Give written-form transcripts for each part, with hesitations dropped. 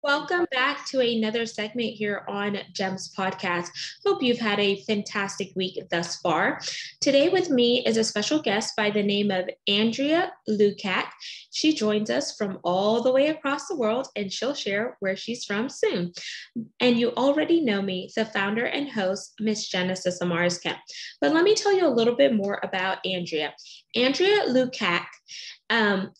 Welcome back to another segment here on GEMS Podcast. Hope you've had a fantastic week thus far. Today with me is a special guest by the name of Andrea Lukac. She joins us from all the way across the world, and she'll share where she's from soon. And you already know me, the founder and host, Miss Genesis Amaris Kemp. But let me tell you a little bit more about Andrea. Andrea Lukac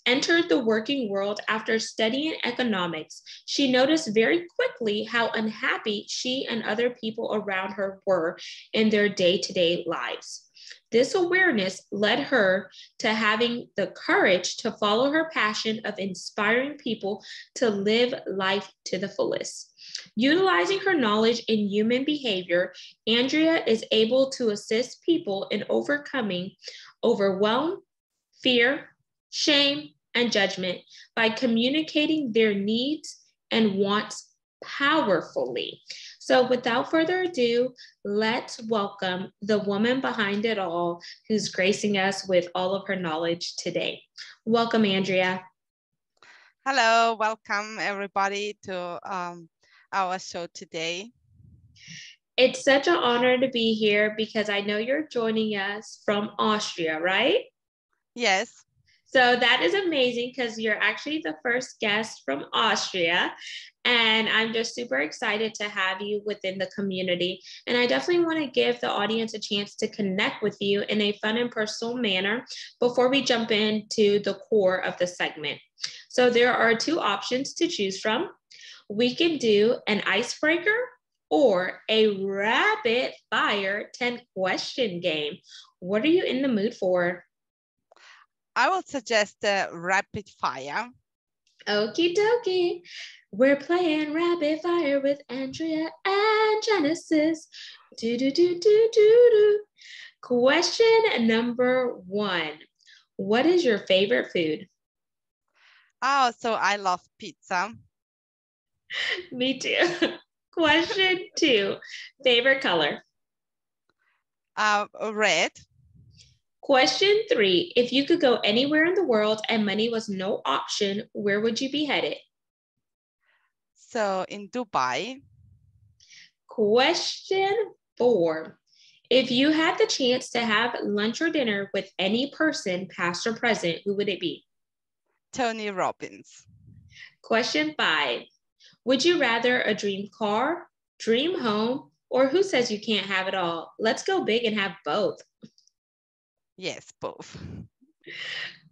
entered the working world after studying economics. She noticed very quickly how unhappy she and other people around her were in their day-to-day lives. This awareness led her to having the courage to follow her passion of inspiring people to live life to the fullest. Utilizing her knowledge in human behavior, Andrea is able to assist people in overcoming overwhelm, fear, shame, and judgment by communicating their needs and wants powerfully. So without further ado, let's welcome the woman behind it all who's gracing us with all of her knowledge today. Welcome, Andrea. Hello, welcome everybody to our show today. It's such an honor to be here because I know you're joining us from Austria, right? Yes. So that is amazing because you're actually the first guest from Austria. And I'm just super excited to have you within the community. And I definitely want to give the audience a chance to connect with you in a fun and personal manner before we jump into the core of the segment. So there are two options to choose from. We can do an icebreaker or a rapid fire 10-question game. What are you in the mood for? I would suggest rapid fire. Okie dokie. We're playing rapid fire with Andrea and Genesis. Do. Question number 1. What is your favorite food? Oh, so I love pizza. Me too. Question 2. Favorite color? Red. Question 3. If you could go anywhere in the world and money was no option, where would you be headed? So in Dubai. Question 4. If you had the chance to have lunch or dinner with any person, past or present, who would it be? Tony Robbins. Question 5. Would you rather a dream car, dream home, or who says you can't have it all? Let's go big and have both. Yes, both.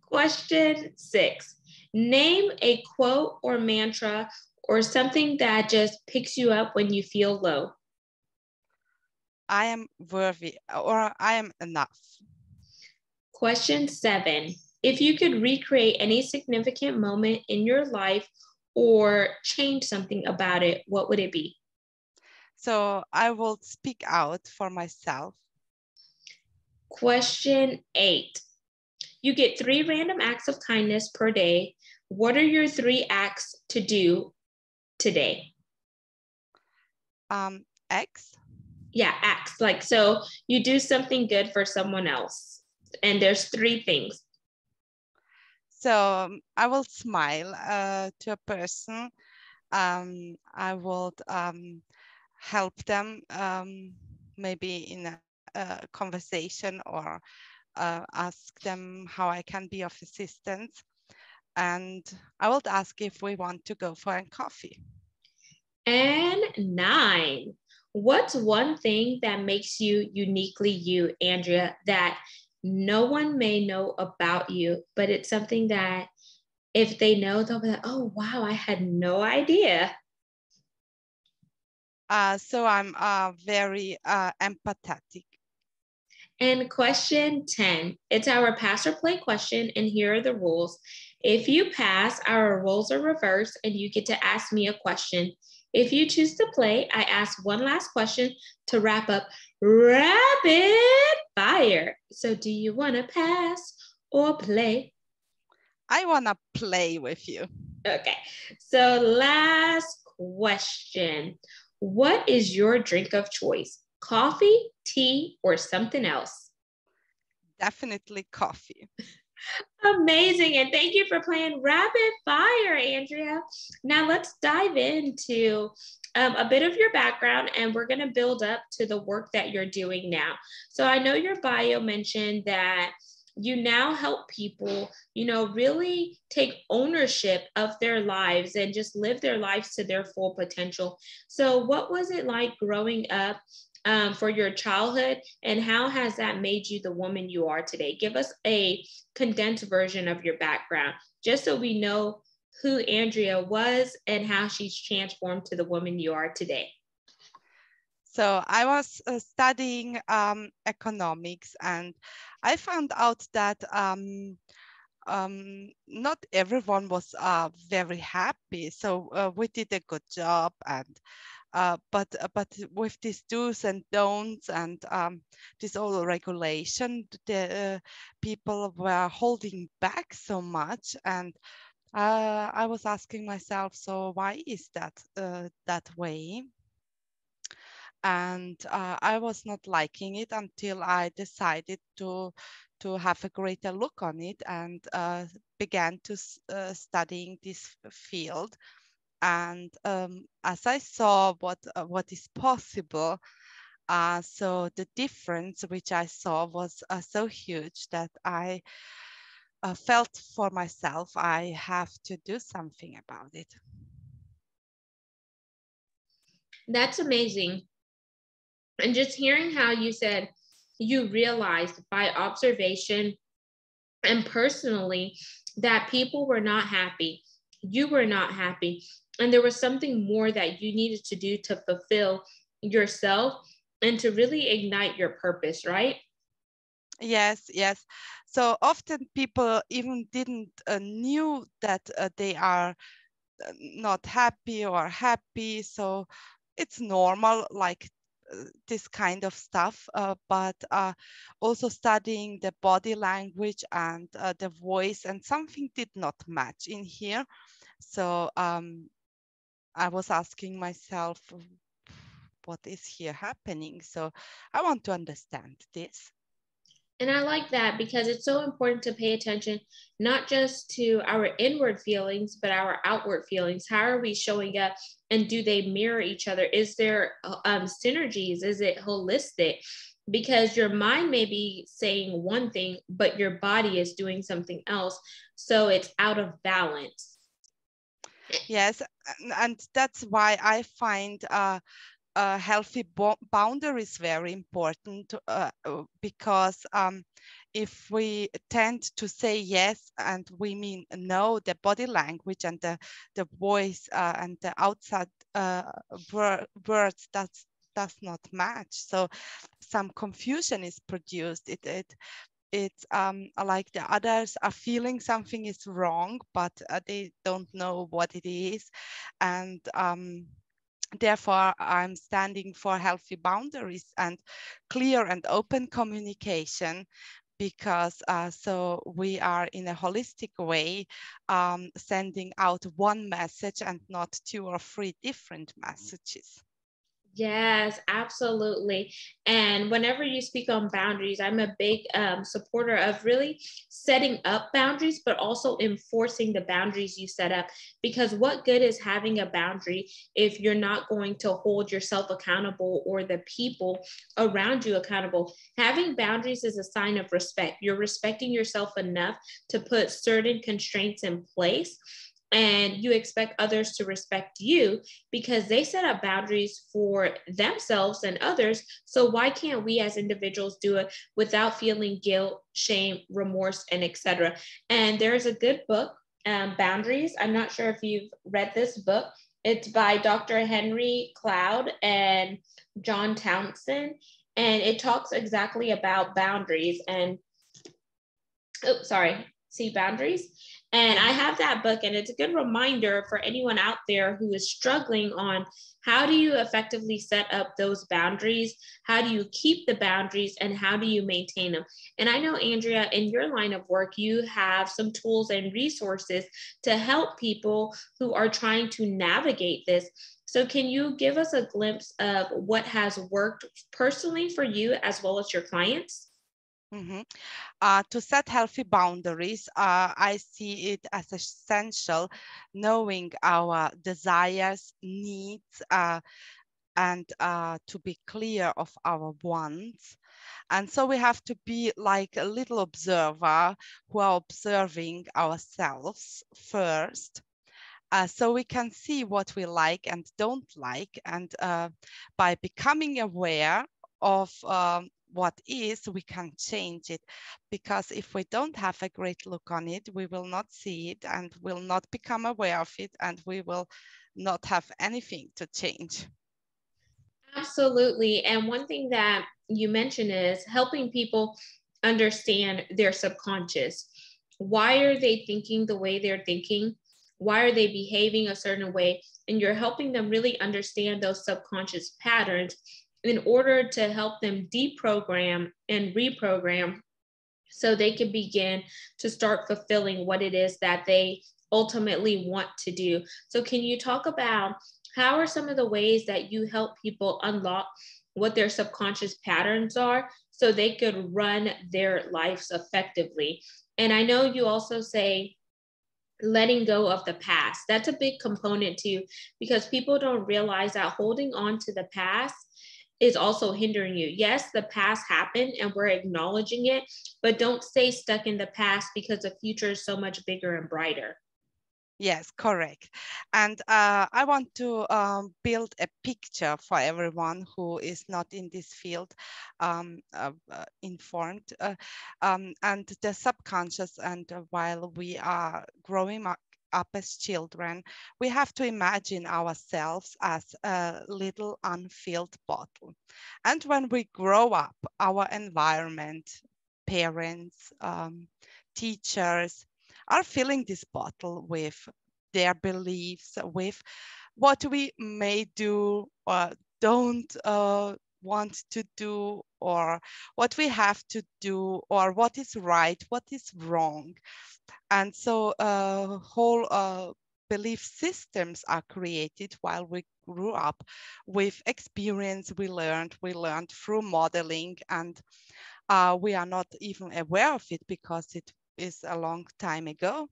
Question 6. Name a quote or mantra or something that just picks you up when you feel low. I am worthy, or I am enough. Question 7. If you could recreate any significant moment in your life or change something about it, what would it be? So I will speak out for myself. Question 8. You get 3 random acts of kindness per day. What are your 3 acts to do today? X? Yeah, acts. Like, so you do something good for someone else. And there's 3 things. So I will smile to a person. I will help them maybe in a conversation or ask them how I can be of assistance. And I will ask if we want to go for a coffee. And 9. What's one thing that makes you uniquely you, Andrea, that no one may know about you, but it's something that if they know, they'll be like, oh, wow, I had no idea. So I'm very empathetic. And question 10, it's our pass or play question, and here are the rules. If you pass, our roles are reversed, and you get to ask me a question. If you choose to play, I ask one last question to wrap up rapid fire. So do you want to pass or play? I want to play with you. Okay, so last question. What is your drink of choice? Coffee, tea, or something else? Definitely coffee. Amazing. And thank you for playing rapid fire, Andrea. Now let's dive into a bit of your background, and we're going to build up to the work that you're doing now. So I know your bio mentioned that you now help people, really take ownership of their lives and just live their lives to their full potential. So what was it like growing up for your childhood, and how has that made you the woman you are today? Give us a condensed version of your background, just so we know who Andrea was and how she's transformed to the woman you are today. So I was studying economics, and I found out that not everyone was very happy. So we did a good job, and but with these do's and don'ts and this all regulation, the people were holding back so much. And I was asking myself, so why is that that way? And I was not liking it until I decided to have a greater look on it, and began to studying this field. And as I saw what is possible, so the difference which I saw was so huge that I felt for myself I have to do something about it. That's amazing. And just hearing how you said you realized by observation and personally that people were not happy, you were not happy, and there was something more that you needed to do to fulfill yourself and to really ignite your purpose, right? Yes, yes. So often people even didn't knew that they are not happy or happy. So it's normal, like this kind of stuff, but also studying the body language and the voice, and something did not match in here. So I was asking myself, what is here happening? So I want to understand this. And I like that because it's so important to pay attention, not just to our inward feelings, but our outward feelings. How are we showing up, and do they mirror each other? Is there synergies? Is it holistic? Because your mind may be saying one thing, but your body is doing something else. So it's out of balance. Yes, and that's why I find a healthy boundary is very important, because if we tend to say yes and we mean no, the body language and the voice and the outside words does not match. So some confusion is produced. It's like the others are feeling something is wrong, but they don't know what it is. And therefore, I'm standing for healthy boundaries and clear and open communication, because so we are in a holistic way sending out one message and not two or three different messages. Yes, absolutely. And whenever you speak on boundaries, I'm a big supporter of really setting up boundaries, but also enforcing the boundaries you set up. Because what good is having a boundary if you're not going to hold yourself accountable or the people around you accountable? Having boundaries is a sign of respect. You're respecting yourself enough to put certain constraints in place, and you expect others to respect you because they set up boundaries for themselves and others. So why can't we as individuals do it without feeling guilt, shame, remorse, and etc.? And there's a good book, Boundaries. I'm not sure if you've read this book. It's by Dr. Henry Cloud and John Townsend, and it talks exactly about boundaries and boundaries. And I have that book, and it's a good reminder for anyone out there who is struggling on how do you effectively set up those boundaries? How do you keep the boundaries, and how do you maintain them? And I know, Andrea, in your line of work, you have some tools and resources to help people who are trying to navigate this. So can you give us a glimpse of what has worked personally for you as well as your clients? Mhm. To set healthy boundaries, I see it as essential knowing our desires, needs, and to be clear of our wants. And so we have to be like a little observer who are observing ourselves first. So we can see what we like and don't like. And by becoming aware of what is, we can change it. Because if we don't have a great look on it, we will not see it and will not become aware of it, and we will not have anything to change. Absolutely. And one thing that you mentioned is helping people understand their subconscious. Why are they thinking the way they're thinking? Why are they behaving a certain way? And you're helping them really understand those subconscious patterns in order to help them deprogram and reprogram so they can begin to start fulfilling what it is that they ultimately want to do. So, can you talk about how are some of the ways that you help people unlock what their subconscious patterns are so they could run their lives effectively? And I know you also say letting go of the past. That's a big component too, because people don't realize that holding on to the past is also hindering you. Yes, the past happened and we're acknowledging it, but don't stay stuck in the past because the future is so much bigger and brighter. Yes, correct. And I want to build a picture for everyone who is not in this field informed. And the subconscious, and while we are growing up as children, we have to imagine ourselves as a little unfilled bottle. And when we grow up, our environment, parents, teachers, are filling this bottle with their beliefs, with what we may do or don't want to do, or what we have to do, or what is right, what is wrong. And so whole belief systems are created while we grew up with experience we learned through modeling, and we are not even aware of it because it is a long time ago.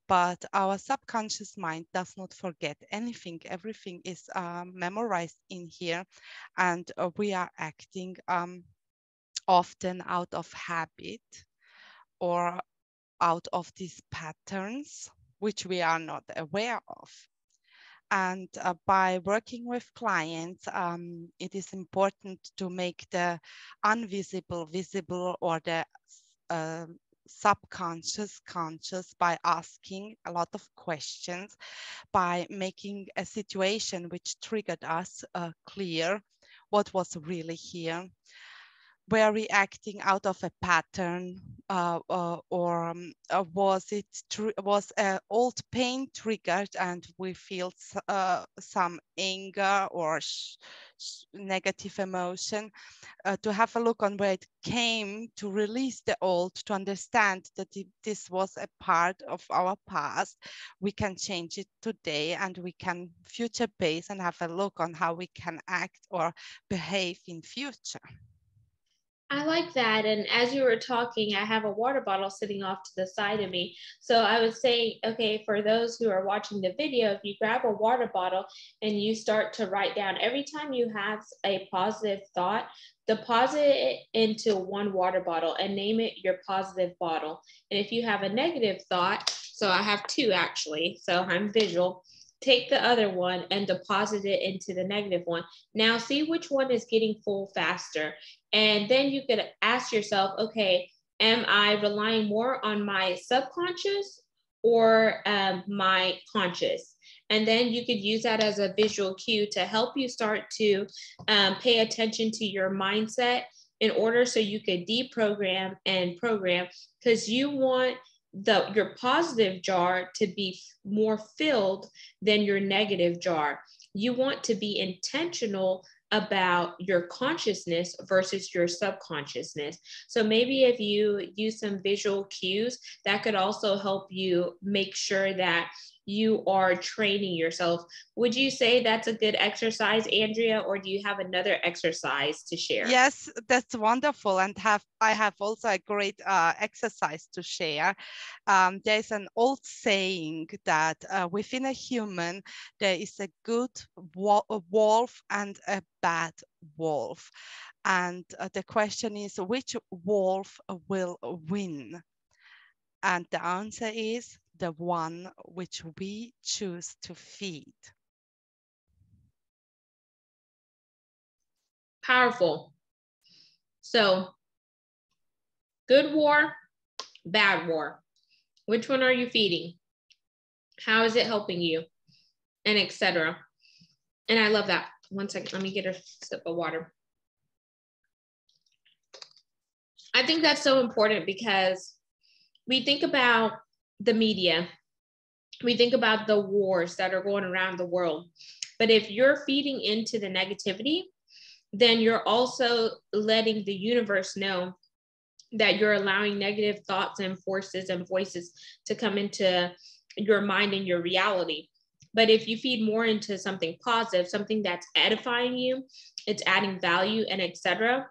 But our subconscious mind does not forget anything. Everything is memorized in here, and we are acting often out of habit or out of these patterns, which we are not aware of. And by working with clients, it is important to make the invisible visible, or the uh, subconscious conscious, by asking a lot of questions, by making a situation which triggered us clear what was really here. Were we acting out of a pattern, or was it was old pain triggered and we feel some anger or negative emotion? To have a look on where it came, to release the old, to understand that this was a part of our past. We can change it today, and we can future base and have a look on how we can act or behave in future. I like that. And as you were talking, I have a water bottle sitting off to the side of me. So I would say, okay, for those who are watching the video, if you grab a water bottle and you start to write down every time you have a positive thought, deposit it into one water bottle and name it your positive bottle. And if you have a negative thought, so I have two actually, so I'm visual. Take the other one and deposit it into the negative one. Now see which one is getting full faster. And then you could ask yourself, okay, am I relying more on my subconscious or my conscious? And then you could use that as a visual cue to help you start to pay attention to your mindset in order so you could deprogram and program, because you want your positive jar to be more filled than your negative jar. You want to be intentional about your consciousness versus your subconsciousness. So maybe if you use some visual cues, that could also help you make sure that you are training yourself. Would you say that's a good exercise, Andrea, or do you have another exercise to share? Yes, that's wonderful. And I have also a great exercise to share. There's an old saying that within a human, there is a good wolf and a bad wolf. And the question is, which wolf will win? And the answer is the one which we choose to feed. Powerful. So, good war, bad war. Which one are you feeding? How is it helping you? And etc. And I love that. One second, let me get a sip of water. I think that's so important because we think about the media, we think about the wars that are going around the world. But if you're feeding into the negativity, then you're also letting the universe know that you're allowing negative thoughts and forces and voices to come into your mind and your reality. But if you feed more into something positive, something that's edifying you, it's adding value and etc.,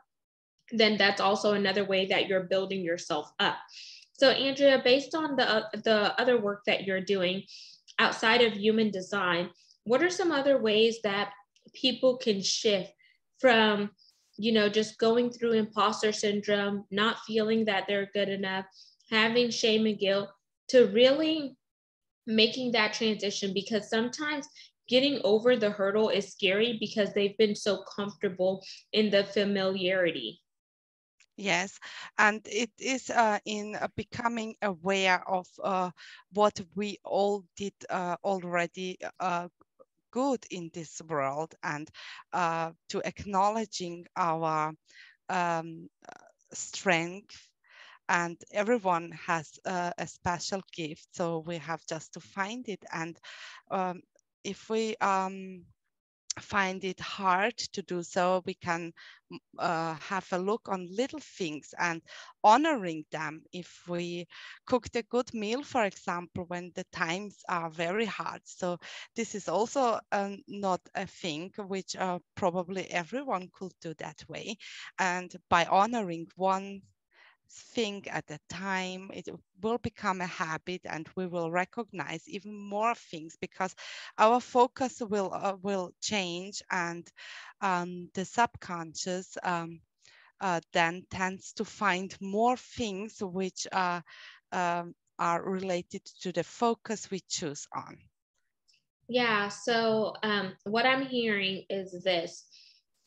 then that's also another way that you're building yourself up. So Andrea, based on the other work that you're doing outside of human design, what are some other ways that people can shift from, just going through imposter syndrome, not feeling that they're good enough, having shame and guilt, to really making that transition? Because sometimes getting over the hurdle is scary because they've been so comfortable in the familiarity. Yes, and it is in becoming aware of what we all did already good in this world, and to acknowledging our strength. And everyone has a special gift, so we have just to find it. And if we find it hard to do so, we can have a look on little things and honoring them. If we cooked a good meal, for example, when the times are very hard. So this is also not a thing which probably everyone could do that way. And by honoring one thing at a time, it will become a habit, and we will recognize even more things because our focus will change, and the subconscious then tends to find more things which are related to the focus we choose on. Yeah, so what I'm hearing is this.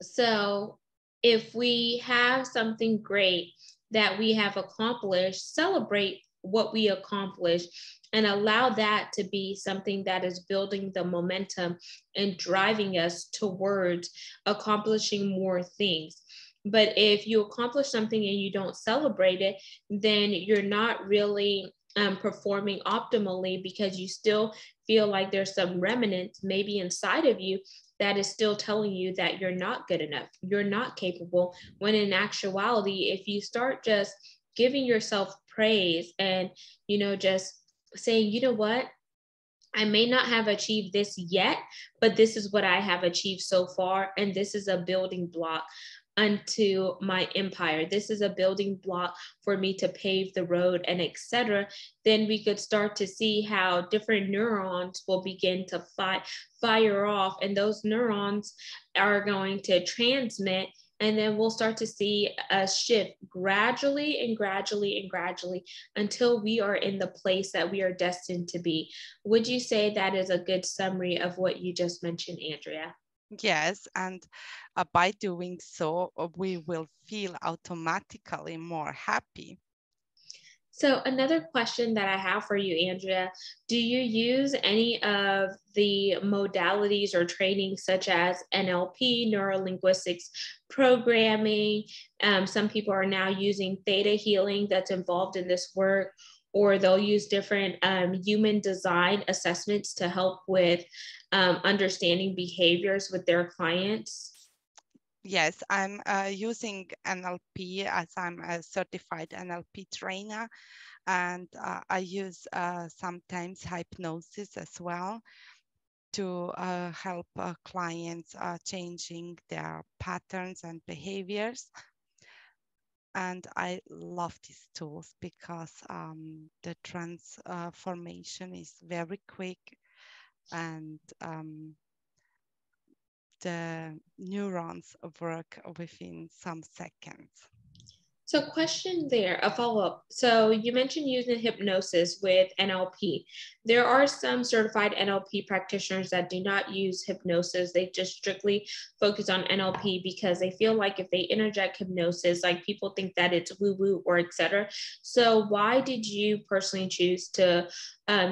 So if we have something great that we have accomplished, celebrate what we accomplished and allow that to be something that is building the momentum and driving us towards accomplishing more things. But if you accomplish something and you don't celebrate it, then you're not really performing optimally, because you still feel like there's some remnants maybe inside of you that is still telling you that you're not good enough, you're not capable, when in actuality, if you start just giving yourself praise and, just saying, you know what, I may not have achieved this yet, but this is what I have achieved so far. And this is a building block unto my empire. This is a building block for me to pave the road, and etc. Then we could start to see how different neurons will begin to fire off, and those neurons are going to transmit. And then we'll start to see a shift gradually and gradually and gradually until we are in the place that we are destined to be. Would you say that is a good summary of what you just mentioned, Andrea? Yes, and by doing so, we will feel automatically more happy. So another question that I have for you, Andrea, do you use any of the modalities or training such as NLP, neurolinguistics programming? Some people are now using theta healing that's involved in this work, or they'll use different human design assessments to help with understanding behaviors with their clients. Yes, I'm using NLP as I'm a certified NLP trainer. And I use sometimes hypnosis as well to help clients changing their patterns and behaviors. And I love these tools because the transformation is very quick, and the neurons work within some seconds. So, question there, a follow up. So, you mentioned using hypnosis with NLP. There are some certified NLP practitioners that do not use hypnosis. They just strictly focus on NLP because they feel like if they interject hypnosis, like people think that it's woo woo or etc. So, why did you personally choose to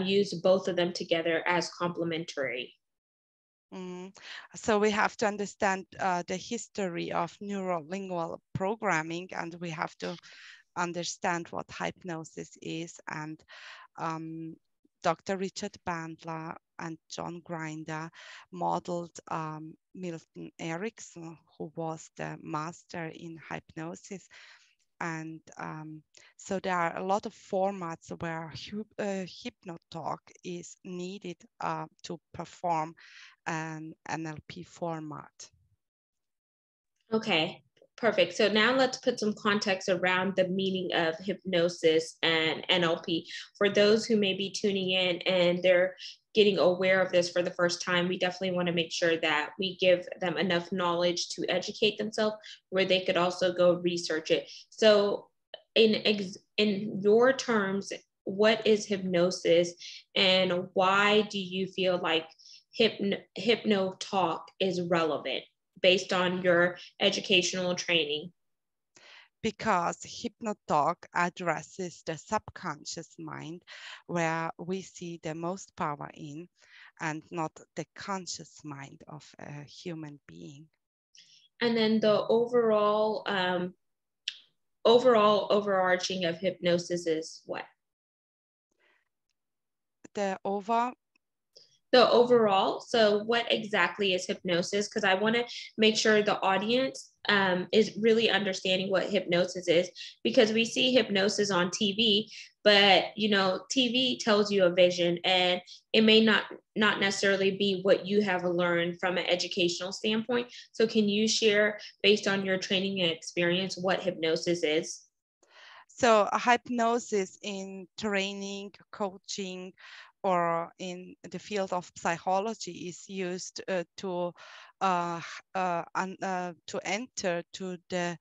use both of them together as complementary? So we have to understand the history of neurolingual programming, and we have to understand what hypnosis is. And Dr. Richard Bandler and John Grinder modeled Milton Erickson, who was the master in hypnosis. And so there are a lot of formats where hypnotalk is needed to perform an NLP format. Okay, perfect. So now let's put some context around the meaning of hypnosis and NLP. For those who may be tuning in and they're getting aware of this for the first time, we definitely want to make sure that we give them enough knowledge to educate themselves where they could also go research it. So in your terms, what is hypnosis and why do you feel like hypno talk is relevant based on your educational training? Because hypnotalk addresses the subconscious mind where we see the most power in, and not the conscious mind of a human being. And then the overall overarching of hypnosis is what? The Overall. So what exactly is hypnosis? Because I want to make sure the audience is really understanding what hypnosis is, because we see hypnosis on TV, but TV tells you a vision and it may not necessarily be what you have learned from an educational standpoint. So can you share, based on your training and experience, what hypnosis is? So hypnosis in training, coaching, or in the field of psychology is used to enter to the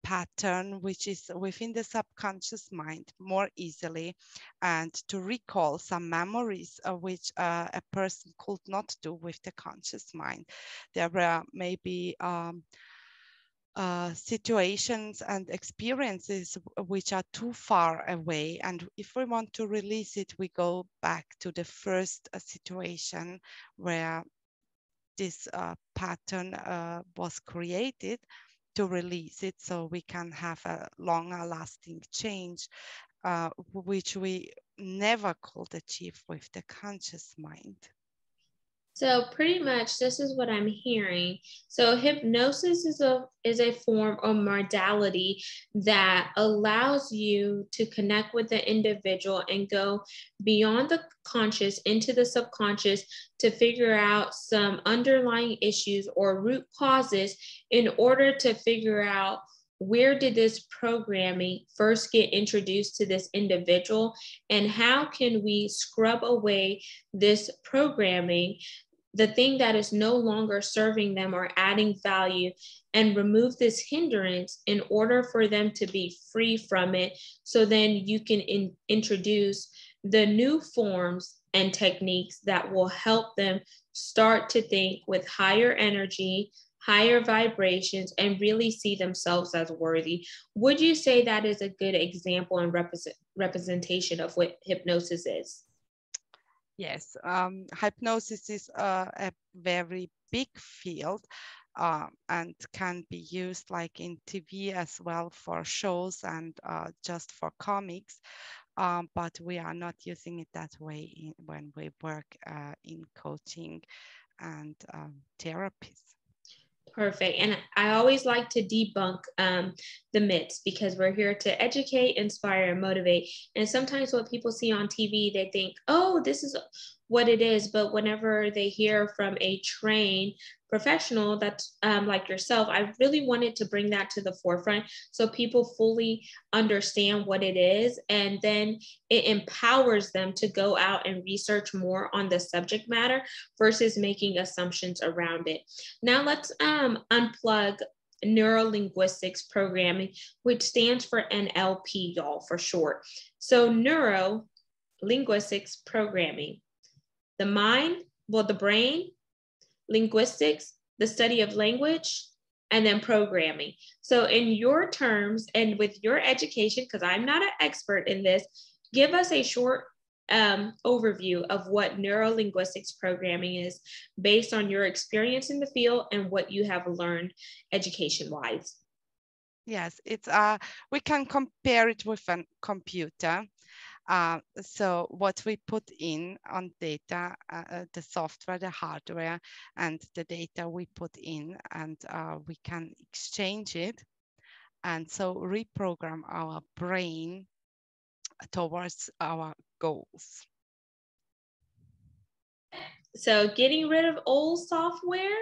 pattern which is within the subconscious mind more easily, and to recall some memories which a person could not do with the conscious mind. There were maybe situations and experiences which are too far away. And if we want to release it, we go back to the first situation where this pattern was created, to release it so we can have a longer lasting change, which we never could achieve with the conscious mind. So pretty much this is what I'm hearing. So hypnosis is a form or modality that allows you to connect with the individual and go beyond the conscious into the subconscious to figure out some underlying issues or root causes in order to figure out where did this programming first get introduced to this individual and how can we scrub away this programming, the thing that is no longer serving them or adding value, and remove this hindrance in order for them to be free from it. So then you can introduce the new forms and techniques that will help them start to think with higher energy, higher vibrations, and really see themselves as worthy. Would you say that is a good example and representation of what hypnosis is? Yes, hypnosis is a very big field, and can be used like in TV as well for shows and just for comics. But we are not using it that way when we work in coaching and therapies. Perfect. And I always like to debunk the myths because we're here to educate, inspire, and motivate. And sometimes what people see on TV, they think, oh, this is what it is. But whenever they hear from a trained professional that's like yourself, I really wanted to bring that to the forefront so people fully understand what it is. And then it empowers them to go out and research more on the subject matter versus making assumptions around it. Now let's unplug neurolinguistics programming, which stands for NLP, y'all, for short. So neuro linguistics programming, the mind, well, the brain, linguistics, the study of language, and then programming. So in your terms and with your education, because I'm not an expert in this, give us a short overview of what neurolinguistics programming is based on your experience in the field and what you have learned education-wise. Yes, it's we can compare it with a computer. So what we put in on data, the software, the hardware, and the data we put in, and we can exchange it, and so reprogram our brain towards our goals. So getting rid of old software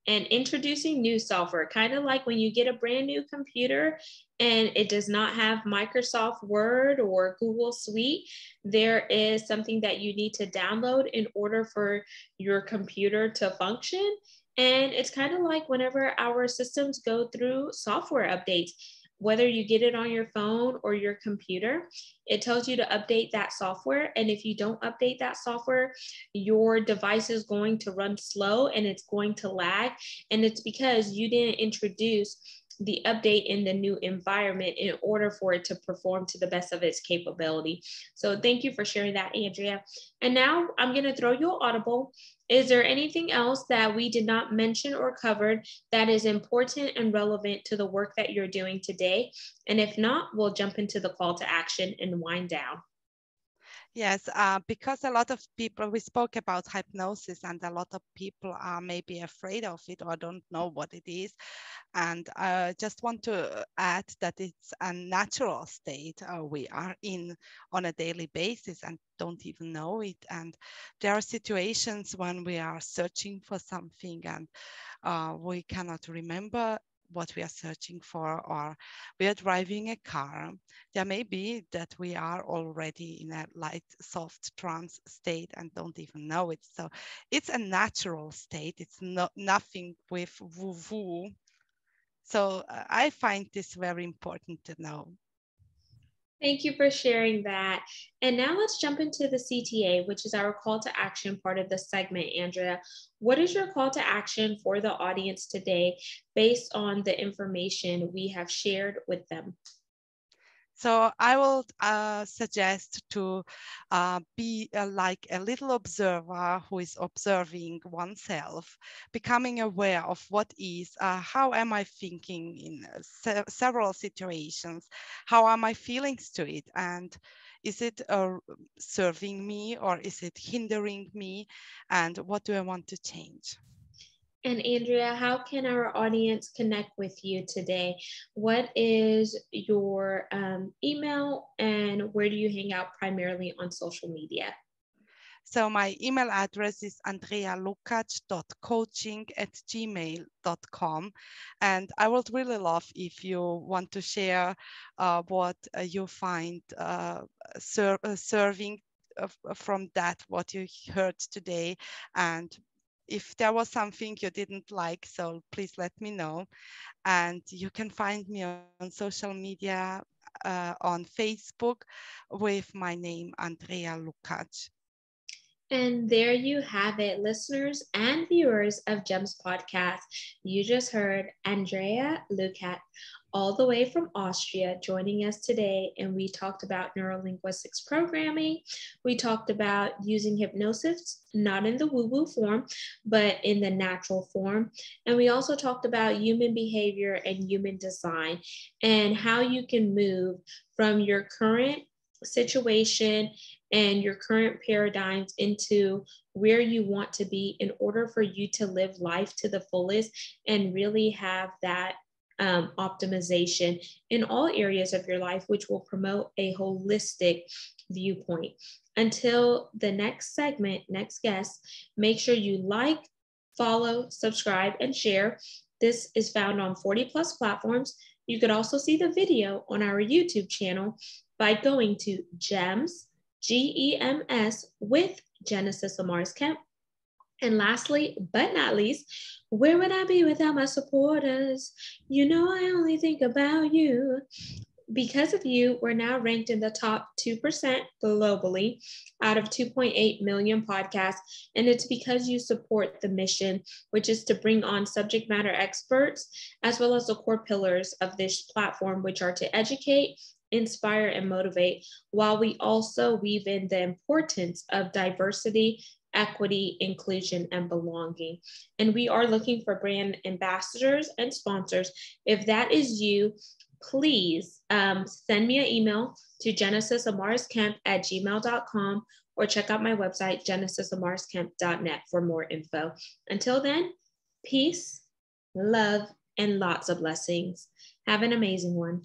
and introducing new software, kind of like when you get a brand new computer and it does not have Microsoft Word or Google Suite, there is something that you need to download in order for your computer to function. And it's kind of like whenever our systems go through software updates, whether you get it on your phone or your computer, it tells you to update that software. And if you don't update that software, your device is going to run slow and it's going to lag. And it's because you didn't introduce the update in the new environment in order for it to perform to the best of its capability. So thank you for sharing that, Andrea. And now I'm going to throw you an audible. Is there anything else that we did not mention or covered that is important and relevant to the work that you're doing today? And if not, we'll jump into the call to action and wind down. Yes, because a lot of people, we spoke about hypnosis, and a lot of people are maybe afraid of it or don't know what it is. And I just want to add that it's a natural state we are in on a daily basis and don't even know it. And there are situations when we are searching for something and we cannot remember what we are searching for, or we are driving a car. There may be that we are already in a light, soft trance state and don't even know it. So it's a natural state. It's not nothing with woo-woo. So I find this very important to know. Thank you for sharing that. And now let's jump into the CTA, which is our call to action part of the segment. Andrea, what is your call to action for the audience today based on the information we have shared with them? So I will suggest to be like a little observer who is observing oneself, becoming aware of what is, how am I thinking in several situations, how are my feelings to it, and is it serving me or is it hindering me, and what do I want to change? And Andrea, how can our audience connect with you today? What is your email and where do you hang out primarily on social media? So my email address is andrealukac.coaching@gmail.com. And I would really love if you want to share what you find serving from that, what you heard today. And if there was something you didn't like, so please let me know. And you can find me on social media, on Facebook with my name, Andrea Lukac. And there you have it, listeners and viewers of GEMS podcast. You just heard Andrea Lukac, all the way from Austria, joining us today. And we talked about neurolinguistics programming. We talked about using hypnosis, not in the woo-woo form, but in the natural form. And we also talked about human behavior and human design and how you can move from your current situation and your current paradigms into where you want to be in order for you to live life to the fullest and really have that optimization in all areas of your life, which will promote a holistic viewpoint. Until the next segment, next guest, make sure you like, follow, subscribe, and share. This is found on 40 plus platforms. You could also see the video on our YouTube channel by going to GEMS, GEMS, with Genesis Amaris Kemp. And lastly, but not least, where would I be without my supporters? You know I only think about you. Because of you, we're now ranked in the top 2% globally out of 2.8 million podcasts. And it's because you support the mission, which is to bring on subject matter experts, as well as the core pillars of this platform, which are to educate, inspire, and motivate, while we also weave in the importance of diversity, equity, inclusion, and belonging. And we are looking for brand ambassadors and sponsors. If that is you, please send me an email to genesisamariscamp@gmail.com or check out my website, genesisamariscamp.net, for more info. Until then, peace, love, and lots of blessings. Have an amazing one.